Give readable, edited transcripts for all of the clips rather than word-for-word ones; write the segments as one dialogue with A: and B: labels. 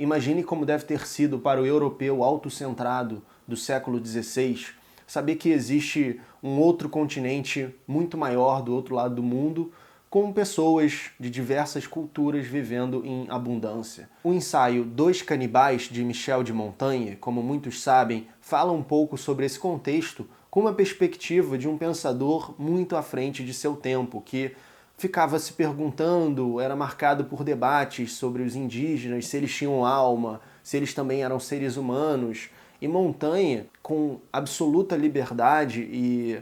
A: Imagine como deve ter sido para o europeu autocentrado do século XVI saber que existe um outro continente muito maior do outro lado do mundo, com pessoas de diversas culturas vivendo em abundância. O ensaio Dois Canibais, de Michel de Montaigne, como muitos sabem, fala um pouco sobre esse contexto com uma perspectiva de um pensador muito à frente de seu tempo, que ficava se perguntando, era marcado por debates sobre os indígenas, se eles tinham alma, se eles também eram seres humanos. E Montaigne, com absoluta liberdade e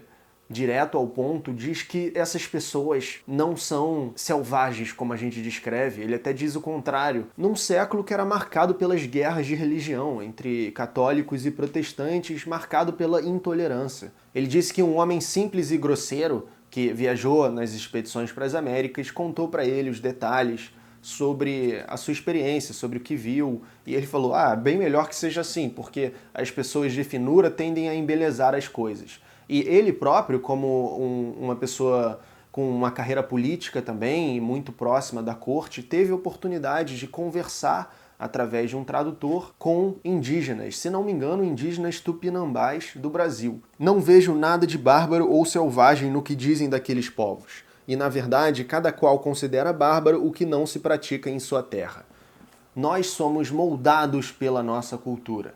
A: direto ao ponto, diz que essas pessoas não são selvagens como a gente descreve, ele até diz o contrário, num século que era marcado pelas guerras de religião entre católicos e protestantes, marcado pela intolerância. Ele disse que um homem simples e grosseiro, que viajou nas expedições para as Américas, contou para ele os detalhes sobre a sua experiência, sobre o que viu, e ele falou, bem melhor que seja assim, porque as pessoas de finura tendem a embelezar as coisas. E ele próprio, como uma pessoa com uma carreira política também, muito próxima da corte, teve oportunidade de conversar através de um tradutor com indígenas, se não me engano, indígenas tupinambás do Brasil. Não vejo nada de bárbaro ou selvagem no que dizem daqueles povos. E, na verdade, cada qual considera bárbaro o que não se pratica em sua terra. Nós somos moldados pela nossa cultura.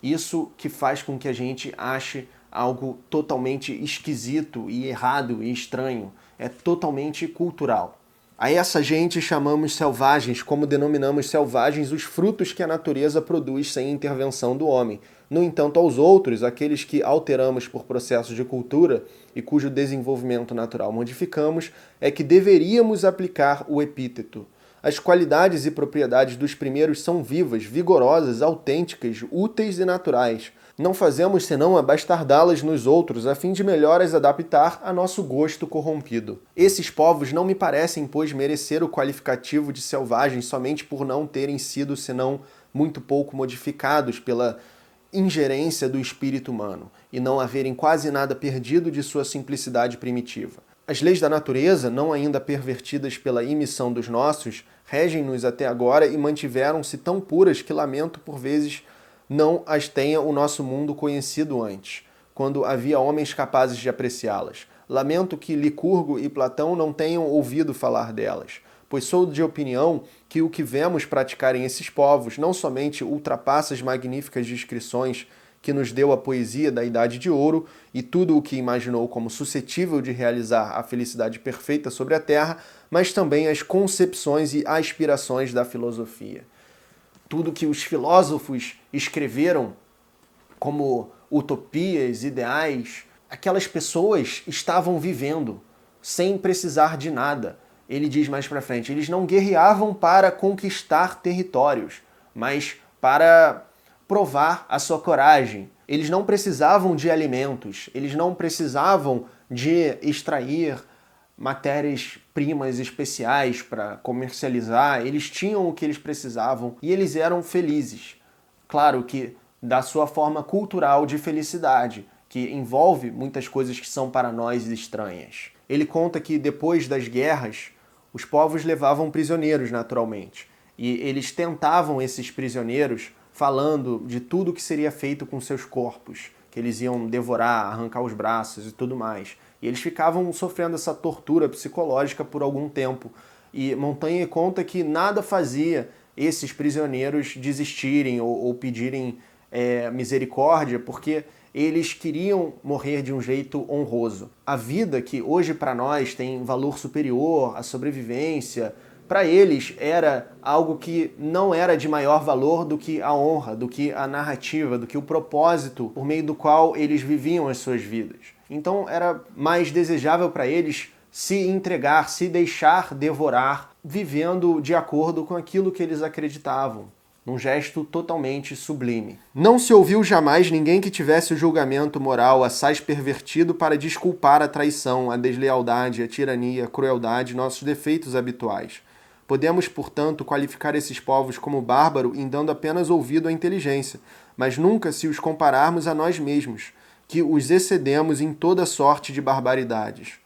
A: Isso que faz com que a gente ache algo totalmente esquisito e errado e estranho. É totalmente cultural. A essa gente chamamos selvagens, como denominamos selvagens os frutos que a natureza produz sem intervenção do homem. No entanto, aos outros, aqueles que alteramos por processos de cultura e cujo desenvolvimento natural modificamos, é que deveríamos aplicar o epíteto. As qualidades e propriedades dos primeiros são vivas, vigorosas, autênticas, úteis e naturais. Não fazemos senão abastardá-las nos outros, a fim de melhor as adaptar a nosso gosto corrompido. Esses povos não me parecem, pois, merecer o qualificativo de selvagens somente por não terem sido, senão, muito pouco modificados pela ingerência do espírito humano, e não haverem quase nada perdido de sua simplicidade primitiva. As leis da natureza, não ainda pervertidas pela imissão dos nossos, regem-nos até agora e mantiveram-se tão puras que lamento por vezes não as tenha o nosso mundo conhecido antes, quando havia homens capazes de apreciá-las. Lamento que Licurgo e Platão não tenham ouvido falar delas, pois sou de opinião que o que vemos praticarem esses povos não somente ultrapassa as magníficas descrições que nos deu a poesia da Idade de Ouro e tudo o que imaginou como suscetível de realizar a felicidade perfeita sobre a Terra, mas também as concepções e aspirações da filosofia. Tudo que os filósofos escreveram como utopias, ideais, aquelas pessoas estavam vivendo sem precisar de nada. Ele diz mais pra frente, eles não guerreavam para conquistar territórios, mas para provar a sua coragem. Eles não precisavam de alimentos, eles não precisavam de extrair matérias-primas especiais para comercializar, eles tinham o que eles precisavam e eles eram felizes. Claro que da sua forma cultural de felicidade, que envolve muitas coisas que são para nós estranhas. Ele conta que depois das guerras, os povos levavam prisioneiros naturalmente, e eles tentavam esses prisioneiros falando de tudo que seria feito com seus corpos, que eles iam devorar, arrancar os braços e tudo mais. E eles ficavam sofrendo essa tortura psicológica por algum tempo. E Montaigne conta que nada fazia esses prisioneiros desistirem ou pedirem misericórdia, porque eles queriam morrer de um jeito honroso. A vida, que hoje para nós tem valor superior, a sobrevivência, para eles era algo que não era de maior valor do que a honra, do que a narrativa, do que o propósito por meio do qual eles viviam as suas vidas. Então era mais desejável para eles se entregar, se deixar devorar, vivendo de acordo com aquilo que eles acreditavam, num gesto totalmente sublime. Não se ouviu jamais ninguém que tivesse o julgamento moral assaz pervertido para desculpar a traição, a deslealdade, a tirania, a crueldade, nossos defeitos habituais. Podemos, portanto, qualificar esses povos como bárbaro em dando apenas ouvido à inteligência, mas nunca se os compararmos a nós mesmos, que os excedemos em toda sorte de barbaridades.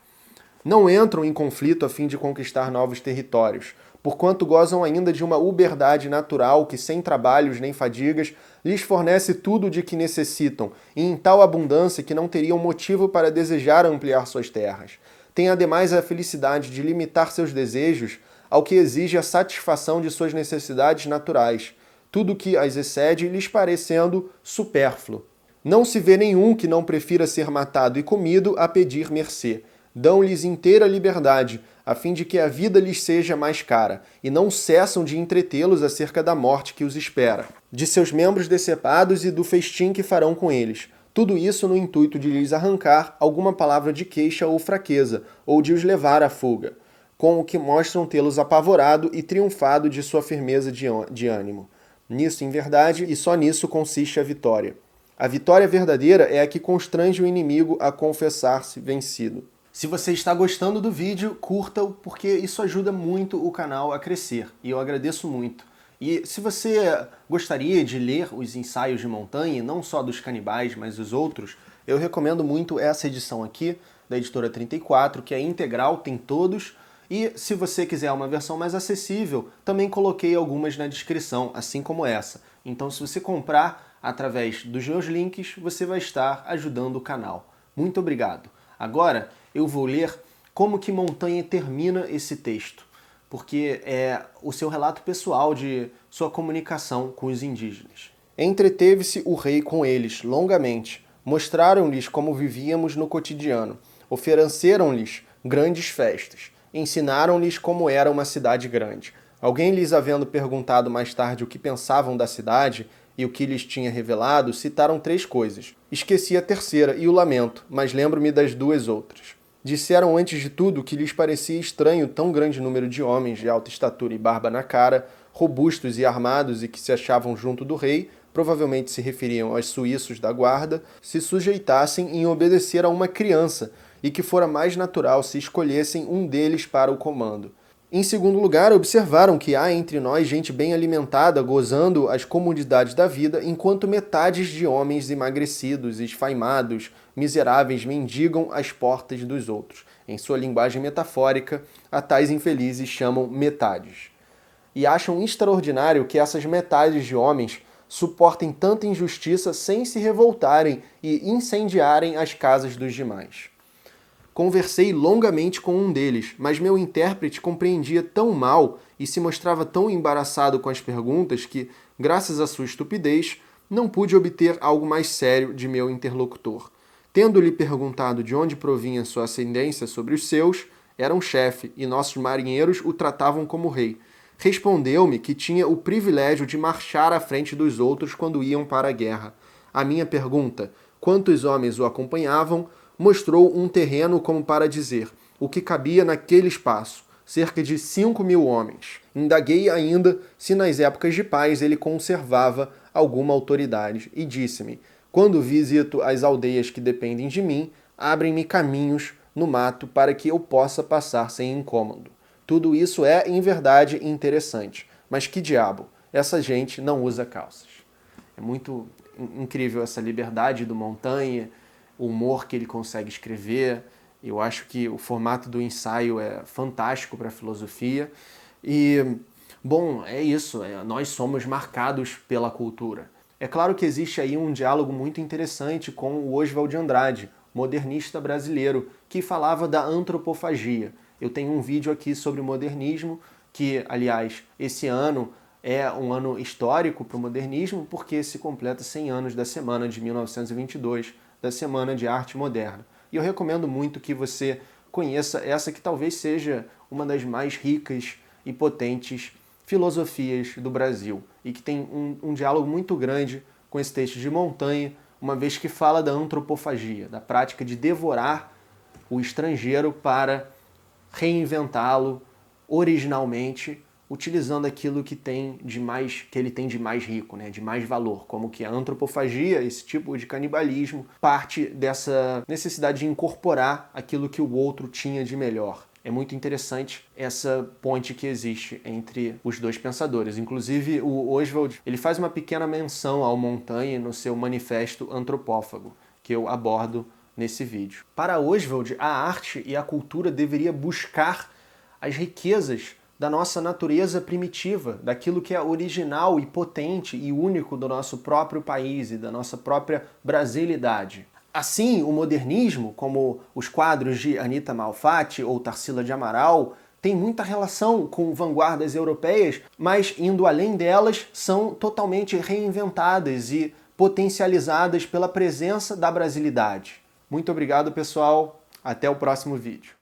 A: Não entram em conflito a fim de conquistar novos territórios, porquanto gozam ainda de uma uberdade natural que, sem trabalhos nem fadigas, lhes fornece tudo de que necessitam, e em tal abundância que não teriam motivo para desejar ampliar suas terras. Têm ademais a felicidade de limitar seus desejos ao que exige a satisfação de suas necessidades naturais, tudo que as excede lhes parecendo supérfluo. Não se vê nenhum que não prefira ser matado e comido a pedir mercê. Dão-lhes inteira liberdade, a fim de que a vida lhes seja mais cara, e não cessam de entretê-los acerca da morte que os espera, de seus membros decepados e do festim que farão com eles. Tudo isso no intuito de lhes arrancar alguma palavra de queixa ou fraqueza, ou de os levar à fuga, com o que mostram tê-los apavorado e triunfado de sua firmeza de ânimo. Nisso, em verdade, e só nisso consiste a vitória. A vitória verdadeira é a que constrange o inimigo a confessar-se vencido. Se você está gostando do vídeo, curta-o, porque isso ajuda muito o canal a crescer, e eu agradeço muito. E se você gostaria de ler os ensaios de Montaigne, não só dos canibais, mas os outros, eu recomendo muito essa edição aqui, da editora 34, que é integral, tem todos, e se você quiser uma versão mais acessível, também coloquei algumas na descrição, assim como essa. Então se você comprar através dos meus links, você vai estar ajudando o canal. Muito obrigado. Agora eu vou ler como que Montaigne termina esse texto, porque é o seu relato pessoal de sua comunicação com os indígenas. Entreteve-se o rei com eles longamente, mostraram-lhes como vivíamos no cotidiano, ofereceram-lhes grandes festas, ensinaram-lhes como era uma cidade grande. Alguém lhes havendo perguntado mais tarde o que pensavam da cidade e o que lhes tinha revelado, citaram 3 coisas. Esqueci a terceira e o lamento, mas lembro-me das 2 outras. Disseram antes de tudo que lhes parecia estranho tão grande número de homens de alta estatura e barba na cara, robustos e armados e que se achavam junto do rei, provavelmente se referiam aos suíços da guarda, se sujeitassem em obedecer a uma criança e que fora mais natural se escolhessem um deles para o comando. Em segundo lugar, observaram que há entre nós gente bem alimentada, gozando as comodidades da vida, enquanto metades de homens emagrecidos, esfaimados, miseráveis mendigam às portas dos outros. Em sua linguagem metafórica, a tais infelizes chamam metades. E acham extraordinário que essas metades de homens suportem tanta injustiça sem se revoltarem e incendiarem as casas dos demais. Conversei longamente com um deles, mas meu intérprete compreendia tão mal e se mostrava tão embaraçado com as perguntas que, graças à sua estupidez, não pude obter algo mais sério de meu interlocutor. Tendo-lhe perguntado de onde provinha sua ascendência sobre os seus, era um chefe e nossos marinheiros o tratavam como rei. Respondeu-me que tinha o privilégio de marchar à frente dos outros quando iam para a guerra. A minha pergunta, quantos homens o acompanhavam, mostrou um terreno como para dizer o que cabia naquele espaço, cerca de 5.000 homens. Indaguei ainda se nas épocas de paz ele conservava alguma autoridade e disse-me, quando visito as aldeias que dependem de mim, abrem-me caminhos no mato para que eu possa passar sem incômodo. Tudo isso é, em verdade, interessante. Mas que diabo, essa gente não usa calças. É muito incrível essa liberdade do Montaigne, o humor que ele consegue escrever. Eu acho que o formato do ensaio é fantástico para a filosofia. E, bom, é isso. Nós somos marcados pela cultura. É claro que existe aí um diálogo muito interessante com o Oswald de Andrade, modernista brasileiro, que falava da antropofagia. Eu tenho um vídeo aqui sobre o modernismo, que, aliás, esse ano é um ano histórico para o modernismo, porque se completa 100 anos da semana de 1922, da Semana de Arte Moderna. E eu recomendo muito que você conheça essa que talvez seja uma das mais ricas e potentes filosofias do Brasil, e que tem um diálogo muito grande com esse texto de Montaigne, uma vez que fala da antropofagia, da prática de devorar o estrangeiro para reinventá-lo originalmente, utilizando aquilo que ele tem de mais rico, né, de mais valor, como que a antropofagia, esse tipo de canibalismo, parte dessa necessidade de incorporar aquilo que o outro tinha de melhor. É muito interessante essa ponte que existe entre os dois pensadores. Inclusive, o Oswald, ele faz uma pequena menção ao Montaigne no seu manifesto antropófago, que eu abordo nesse vídeo. Para Oswald, a arte e a cultura deveria buscar as riquezas da nossa natureza primitiva, daquilo que é original e potente e único do nosso próprio país e da nossa própria brasilidade. Assim, o modernismo, como os quadros de Anita Malfatti ou Tarsila de Amaral, tem muita relação com vanguardas europeias, mas indo além delas, são totalmente reinventadas e potencializadas pela presença da brasilidade. Muito obrigado, pessoal. Até o próximo vídeo.